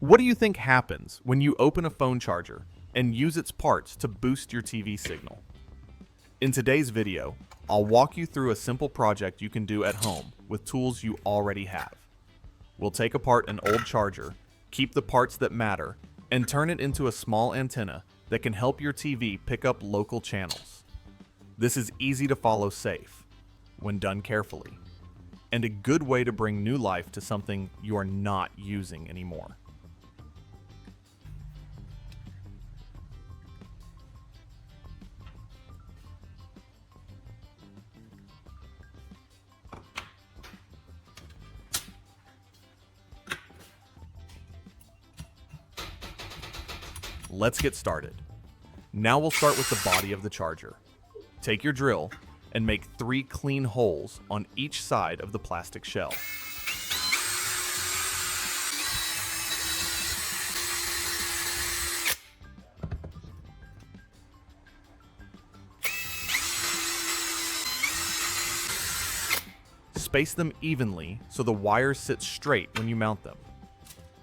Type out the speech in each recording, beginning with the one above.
What do you think happens when you open a phone charger and use its parts to boost your TV signal? In today's video, I'll walk you through a simple project you can do at home with tools you already have. We'll take apart an old charger, keep the parts that matter, and turn it into a small antenna that can help your TV pick up local channels. This is easy to follow safe, when done carefully, and a good way to bring new life to something you are not using anymore. Let's get started. Now we'll start with the body of the charger. Take your drill and make 3 clean holes on each side of the plastic shell. Space them evenly so the wires sit straight when you mount them.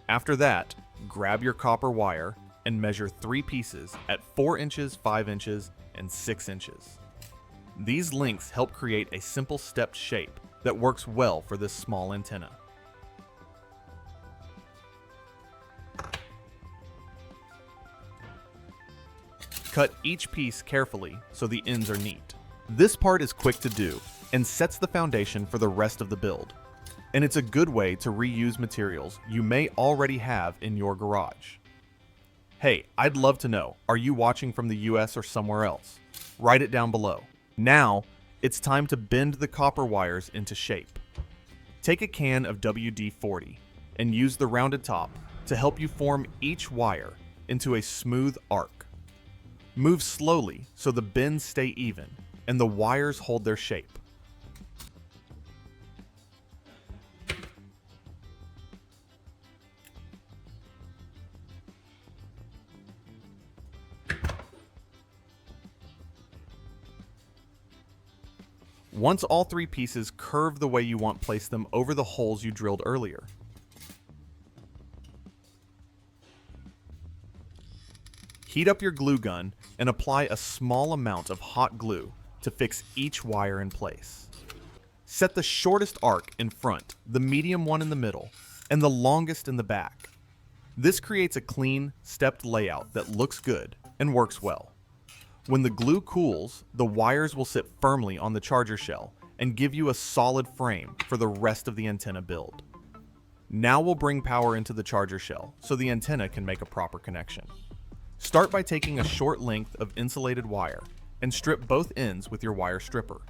After that, grab your copper wire and measure 3 pieces at 4 inches, 5 inches, and 6 inches. These lengths help create a simple stepped shape that works well for this small antenna. Cut each piece carefully so the ends are neat. This part is quick to do and sets the foundation for the rest of the build. And it's a good way to reuse materials you may already have in your garage. Hey, I'd love to know, are you watching from the US or somewhere else? Write it down below. Now, it's time to bend the copper wires into shape. Take a can of WD-40 and use the rounded top to help you form each wire into a smooth arc. Move slowly so the bends stay even and the wires hold their shape. Once all 3 pieces curve the way you want, place them over the holes you drilled earlier. Heat up your glue gun and apply a small amount of hot glue to fix each wire in place. Set the shortest arc in front, the medium one in the middle, and the longest in the back. This creates a clean, stepped layout that looks good and works well. When the glue cools, the wires will sit firmly on the charger shell and give you a solid frame for the rest of the antenna build. Now we'll bring power into the charger shell so the antenna can make a proper connection. Start by taking a short length of insulated wire and strip both ends with your wire stripper.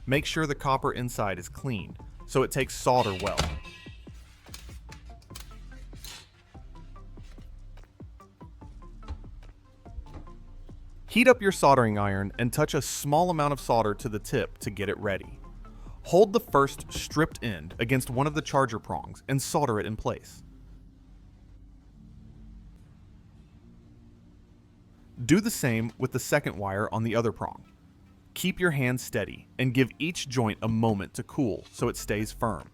Make sure the copper inside is clean so it takes solder well. Heat up your soldering iron and touch a small amount of solder to the tip to get it ready. Hold the first stripped end against one of the charger prongs and solder it in place. Do the same with the second wire on the other prong. Keep your hand steady and give each joint a moment to cool so it stays firm.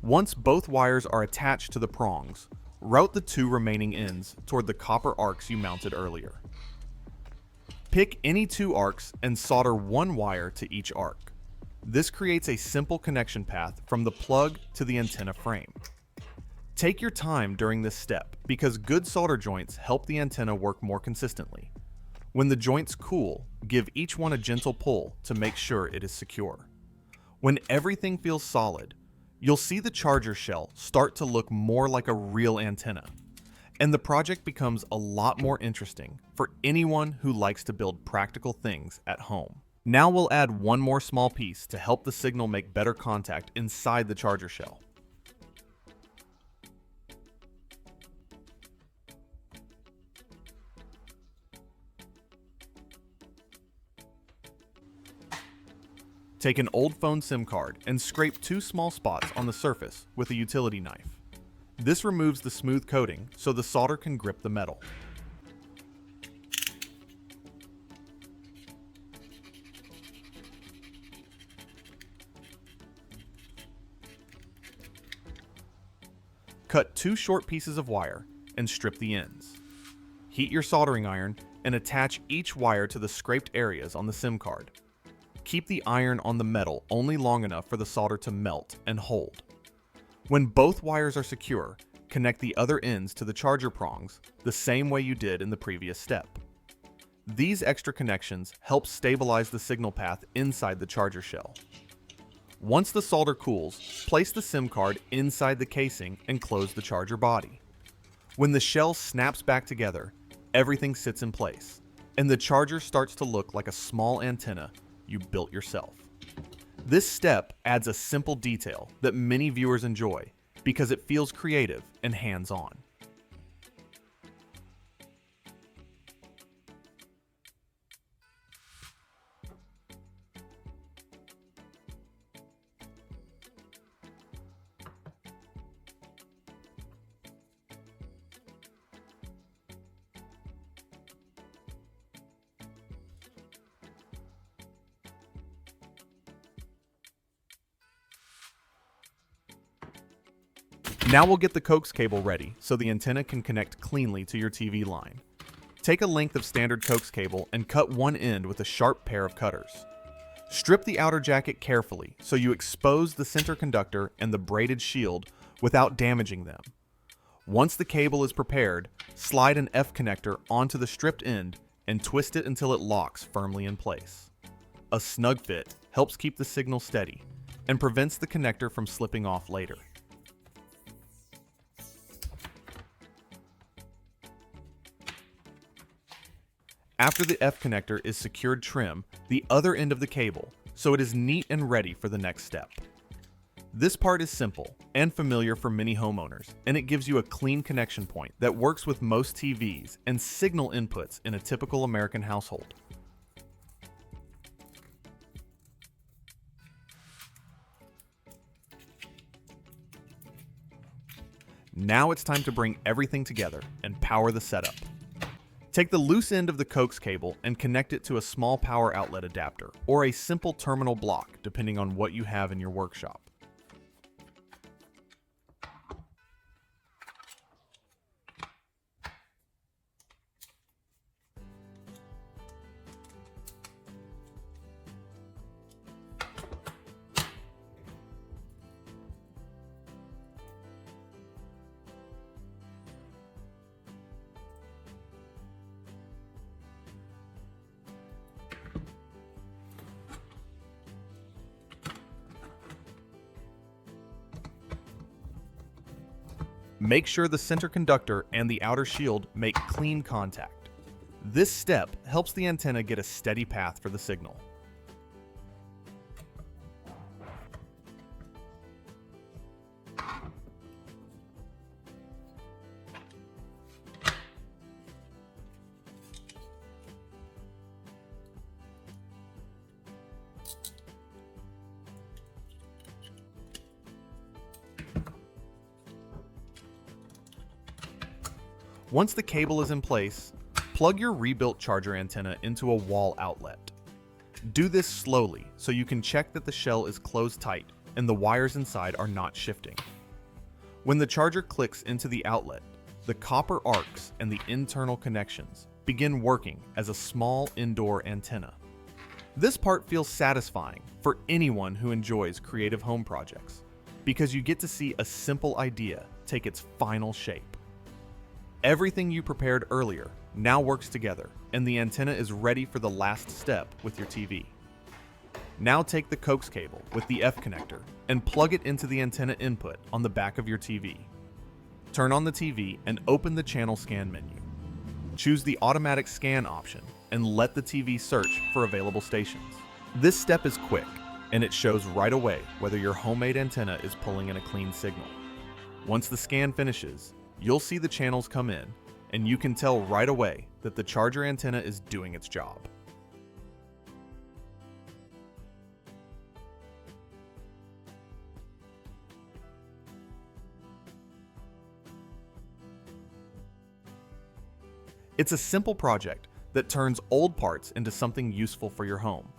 Once both wires are attached to the prongs, route the 2 remaining ends toward the copper arcs you mounted earlier. Pick any 2 arcs and solder 1 wire to each arc. This creates a simple connection path from the plug to the antenna frame. Take your time during this step because good solder joints help the antenna work more consistently. When the joints cool, give each one a gentle pull to make sure it is secure. When everything feels solid, you'll see the charger shell start to look more like a real antenna, and the project becomes a lot more interesting for anyone who likes to build practical things at home. Now we'll add one more small piece to help the signal make better contact inside the charger shell. Take an old phone SIM card and scrape 2 small spots on the surface with a utility knife. This removes the smooth coating so the solder can grip the metal. Cut 2 short pieces of wire and strip the ends. Heat your soldering iron and attach each wire to the scraped areas on the SIM card. Keep the iron on the metal only long enough for the solder to melt and hold. When both wires are secure, connect the other ends to the charger prongs the same way you did in the previous step. These extra connections help stabilize the signal path inside the charger shell. Once the solder cools, place the SIM card inside the casing and close the charger body. When the shell snaps back together, everything sits in place, and the charger starts to look like a small antenna you built yourself. This step adds a simple detail that many viewers enjoy because it feels creative and hands-on. Now we'll get the coax cable ready so the antenna can connect cleanly to your TV line. Take a length of standard coax cable and cut one end with a sharp pair of cutters. Strip the outer jacket carefully so you expose the center conductor and the braided shield without damaging them. Once the cable is prepared, slide an F connector onto the stripped end and twist it until it locks firmly in place. A snug fit helps keep the signal steady and prevents the connector from slipping off later. After the F connector is secured trim the other end of the cable so it is neat and ready for the next step. This part is simple and familiar for many homeowners, and it gives you a clean connection point that works with most TVs and signal inputs in a typical American household. Now it's time to bring everything together and power the setup. Take the loose end of the coax cable and connect it to a small power outlet adapter or a simple terminal block depending on what you have in your workshop. Make sure the center conductor and the outer shield make clean contact. This step helps the antenna get a steady path for the signal. Once the cable is in place, plug your rebuilt charger antenna into a wall outlet. Do this slowly so you can check that the shell is closed tight and the wires inside are not shifting. When the charger clicks into the outlet, the copper arcs and the internal connections begin working as a small indoor antenna. This part feels satisfying for anyone who enjoys creative home projects because you get to see a simple idea take its final shape. Everything you prepared earlier now works together, and the antenna is ready for the last step with your TV. Now take the coax cable with the F connector and plug it into the antenna input on the back of your TV. Turn on the TV and open the channel scan menu. Choose the automatic scan option and let the TV search for available stations. This step is quick, and it shows right away whether your homemade antenna is pulling in a clean signal. Once the scan finishes, you'll see the channels come in, and you can tell right away that the charger antenna is doing its job. It's a simple project that turns old parts into something useful for your home.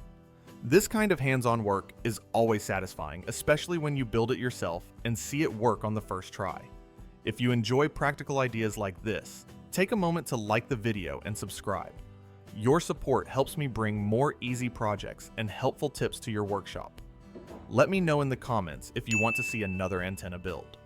This kind of hands-on work is always satisfying, especially when you build it yourself and see it work on the first try. If you enjoy practical ideas like this, take a moment to like the video and subscribe. Your support helps me bring more easy projects and helpful tips to your workshop. Let me know in the comments if you want to see another antenna build.